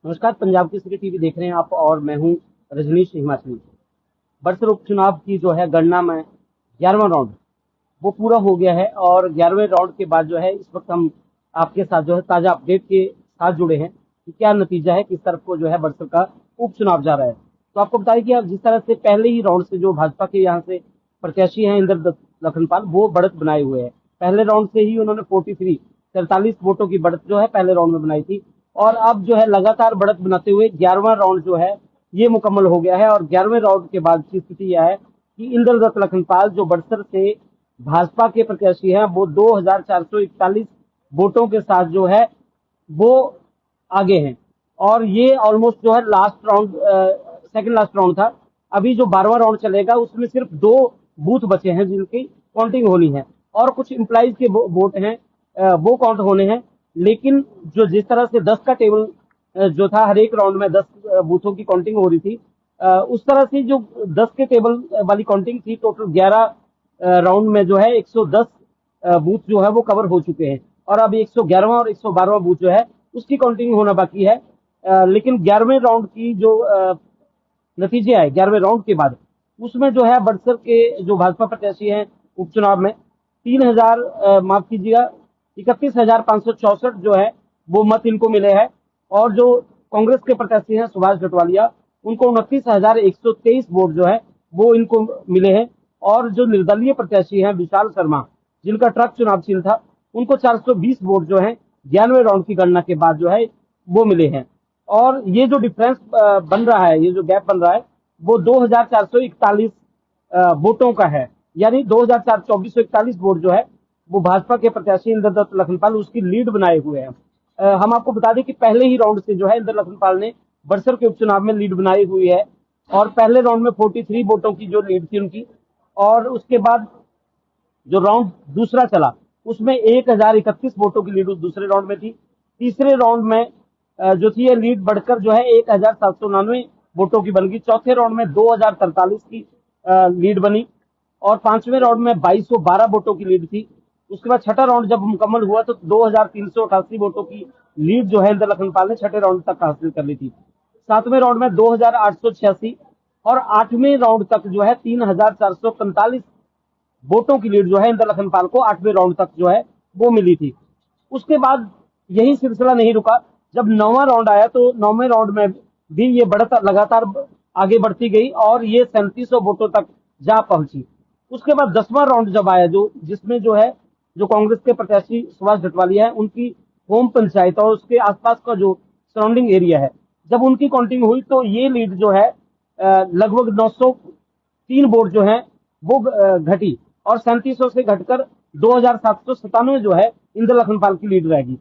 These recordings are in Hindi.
नमस्कार। पंजाब केसरी टीवी देख रहे हैं आप और मैं हूं रजनीश हिमाचली। बड़सर उपचुनाव की जो है गणना में 11वां राउंड वो पूरा हो गया है और 11वें राउंड के बाद जो है इस वक्त हम आपके साथ जो है ताजा अपडेट के साथ जुड़े हैं कि क्या नतीजा है, किस तरफ को जो है बड़सर का उपचुनाव जा रहा है। तो आपको बताएं कि अब जिस तरह से पहले ही राउंड से जो भाजपा के यहाँ से प्रत्याशी हैं इंद्रदत्त लखनपाल, वो बढ़त बनाए हुए हैं। पहले राउंड से ही उन्होंने 43 वोटों की बढ़त जो है पहले राउंड में बनाई थी और अब जो है लगातार बढ़त बनाते हुए 11वां राउंड जो है ये मुकम्मल हो गया है। और 11वें राउंड के बाद की स्थिति यह है कि इंद्रदत्त लखनपाल जो बड़सर से भाजपा के प्रत्याशी हैं वो 2441 वोटों के साथ जो है वो आगे हैं। और ये ऑलमोस्ट जो है last round, second last round था। अभी जो 12वां राउंड चलेगा उसमें सिर्फ 2 बूथ बचे हैं जिनकी काउंटिंग होनी है और कुछ इम्प्लाइज के वोट हैं, वो काउंट होने हैं। लेकिन जो जिस तरह से 10 का टेबल जो था, हर एक राउंड में 10 बूथों की काउंटिंग हो रही थी, उस तरह से जो 10 के टेबल वाली काउंटिंग थी, टोटल 11 राउंड में जो है 110 बूथ जो है वो कवर हो चुके हैं और अब 111वां और 112वां बूथ जो है उसकी काउंटिंग होना बाकी है। लेकिन 11वें राउंड की जो नतीजे आए 11वें राउंड के बाद, उसमें जो है बड़सर के जो भाजपा प्रत्याशी हैं उपचुनाव में 3000 माफ कीजिएगा 31,564 जो है वो मत इनको मिले हैं। और जो कांग्रेस के प्रत्याशी हैं सुभाष जटवालिया, उनको 29,123 वोट जो है वो इनको मिले हैं। और जो निर्दलीय प्रत्याशी हैं विशाल शर्मा, जिनका ट्रक चुनाव चिन्ह था, उनको 420 वोट जो है 11वें राउंड की गणना के बाद जो है वो मिले हैं। और ये जो डिफरेंस बन रहा है, ये जो गैप बन रहा है, वो 2441 वोटों का है। यानी 2441 वोट जो है वो भाजपा के प्रत्याशी इंद्रदत्त लखनपाल उसकी लीड बनाए हुए हैं। हम आपको बता दें कि पहले ही राउंड से जो है इंद्र लखनपाल ने बड़सर के उपचुनाव में लीड बनाई हुई है और पहले राउंड में 43 वोटों की जो लीड थी उनकी। और उसके बाद जो राउंड दूसरा चला उसमें 1031 वोटों की लीड दूसरे राउंड में थी। तीसरे राउंड में जो थी ये लीड बढ़कर जो है 1799 वोटों की बन गई। चौथे राउंड में 2043 की लीड बनी और पांचवें राउंड में 2212 वोटों की लीड थी। उसके बाद छठा राउंड जब मुकम्मल हुआ तो 2388 वोटों की लीड जो है इंद्र लखनपाल ने छठे राउंड तक हासिल कर ली थी। सातवें राउंड में 2886 और आठवें राउंड तक जो है 3445 वोटों की लीड जो है इंद्र लखनपाल को आठवें राउंड तक जो है वो मिली थी। उसके बाद यही सिलसिला नहीं रुका। जब 9वां राउंड आया तो 9वें राउंड में भी ये बढ़त लगातार आगे बढ़ती गई और ये 3700 वोटों तक जा पहुंची। उसके बाद 10वां राउंड जब आया, जो जिसमें जो है जो कांग्रेस के प्रत्याशी सुभाष जटवालिया है उनकी होम पंचायत और उसके आसपास का जो सराउंडिंग एरिया है, जब उनकी काउंटिंग हुई तो ये लीड जो है लगभग 903 वोट जो है वो घटी और 3700 से घटकर 2797 जो है इंद्र लखनपाल की लीड रहेगी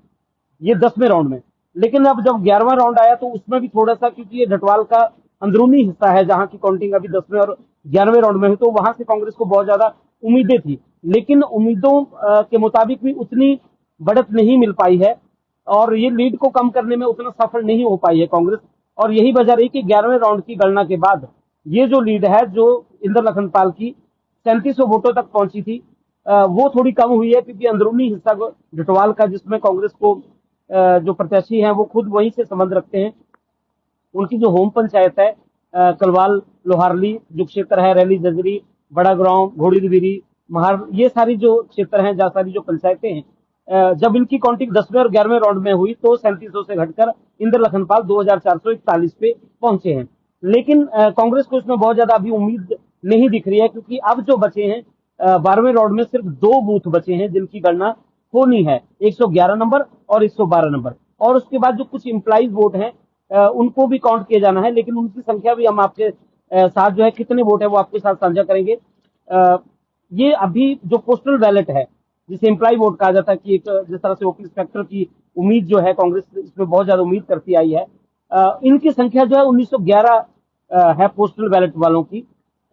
ये 10वें राउंड में। लेकिन अब जब 11वां राउंड आया तो उसमें भी थोड़ा सा, क्योंकि ये ढटवाल का अंदरूनी हिस्सा है जहां की काउंटिंग अभी 10वें और 11वें राउंड में हुई, तो वहां से कांग्रेस को बहुत ज्यादा उम्मीदें थी। लेकिन उम्मीदों के मुताबिक भी उतनी बढ़त नहीं मिल पाई है और ये लीड को कम करने में उतना सफल नहीं हो पाई है कांग्रेस। और यही वजह रही कि 11वें राउंड की गणना के बाद ये जो लीड है जो इंद्र लखनपाल की 3700 वोटों तक पहुंची थी, वो थोड़ी कम हुई है क्योंकि अंदरूनी हिस्सा जटवाल का, जिसमें कांग्रेस को जो प्रत्याशी हैं वो खुद वहीं से संबंध रखते हैं, उनकी जो होम पंचायत है कलवाल लोहारली जो क्षेत्र है, रैली जजरी, बड़ा गांव, घोड़ी दिवीरी, महार, ये सारी जो क्षेत्र हैं, जहाँ सारी जो पंचायतें हैं, जब इनकी काउंटिंग 10वें और 11वें राउंड में हुई तो 3700 से घटकर इंद्र लखनपाल 2441 पे पहुंचे हैं। लेकिन कांग्रेस को इसमें बहुत ज्यादा अभी उम्मीद नहीं दिख रही है क्योंकि अब जो बचे हैं 12वें राउंड में सिर्फ 2 बूथ बचे हैं जिनकी गणना होनी है, 111 नंबर और 112 नंबर। और उसके बाद जो कुछ इम्प्लाइज वोट हैं उनको भी काउंट किया जाना है, लेकिन उनकी संख्या भी हम आपके साथ जो है कितने वोट है वो आपके साथ साझा करेंगे। ये अभी जो पोस्टल बैलेट है जिसे एम्प्लॉय वोट कहा जाता है कि एक जिस तरह से ओपी इंस्पेक्टर की उम्मीद जो है कांग्रेस इसमें बहुत ज्यादा उम्मीद करती आई है, इनकी संख्या जो है 1911 है पोस्टल बैलेट वालों की,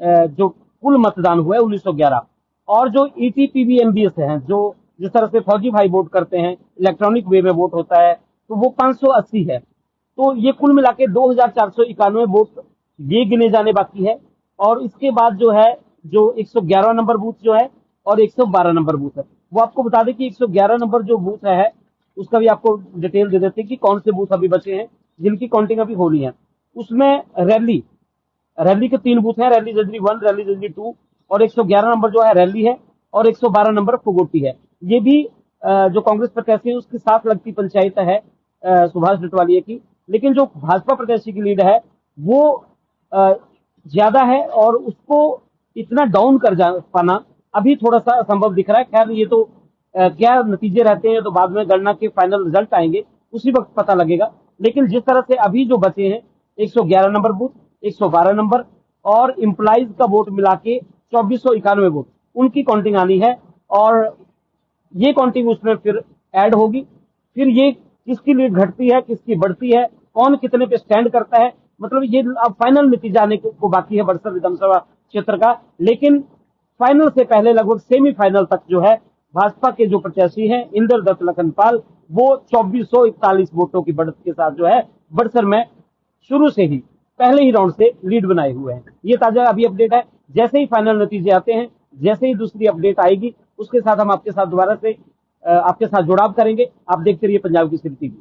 जो कुल मतदान हुआ है 1911। और जो ईटीपीबीएमबीएस है, जो जिस तरह से फौजी भाई वोट करते हैं, इलेक्ट्रॉनिक वे में वोट होता है, तो वो 580 है। तो ये कुल मिला के 2491 वोट ये गिने जाने बाकी है। और इसके बाद जो है जो 111 नंबर बूथ जो है और 112 नंबर बूथ है, वो आपको बता दें कि 111 नंबर जो बूथ है उसका भी आपको डिटेल दे देते हैं कि कौन से बूथ अभी बचे हैं। जिनकी काउंटिंग अभी होनी है, उसमें रैली रैली के 3 बूथ हैं, रैली जजरी 1, रैली जजरी 2 और 111 नंबर जो है रैली है और 112 नंबर फुगोटी है। ये भी जो कांग्रेस प्रत्याशी है उसके साथ लगती पंचायत है सुभाष डटवालिया की, लेकिन जो भाजपा प्रत्याशी की लीड है वो ज्यादा है और उसको इतना डाउन कर जा पाना अभी थोड़ा सा असंभव दिख रहा है। खैर ये तो क्या नतीजे रहते हैं तो बाद में गणना के फाइनल रिजल्ट आएंगे उसी वक्त पता लगेगा, लेकिन जिस तरह से अभी जो बचे हैं 111 नंबर बूथ, 112 नंबर और इम्प्लाइज का वोट मिला के 2491 वोट उनकी काउंटिंग आनी है और ये काउंटिंग उसमें फिर ऐड होगी। फिर ये किसकी लीड घटती है, किसकी बढ़ती है, कौन कितने पे स्टैंड करता है, मतलब ये अब फाइनल नतीजा आने को बाकी है बड़सर विधानसभा क्षेत्र का। लेकिन फाइनल से पहले लगभग सेमीफाइनल तक जो है भाजपा के जो प्रत्याशी हैं इंद्र दत्त लखनपाल वो 2441 वोटों की बढ़त के साथ जो है बड़सर में शुरू से ही पहले ही राउंड से लीड बनाए हुए हैं। ये ताजा अभी अपडेट है, जैसे ही फाइनल नतीजे आते हैं, जैसे ही दूसरी अपडेट आएगी उसके साथ हम आपके साथ दोबारा से आपके साथ जुड़ाव करेंगे। आप देखते रहिए पंजाब केसरी टीवी।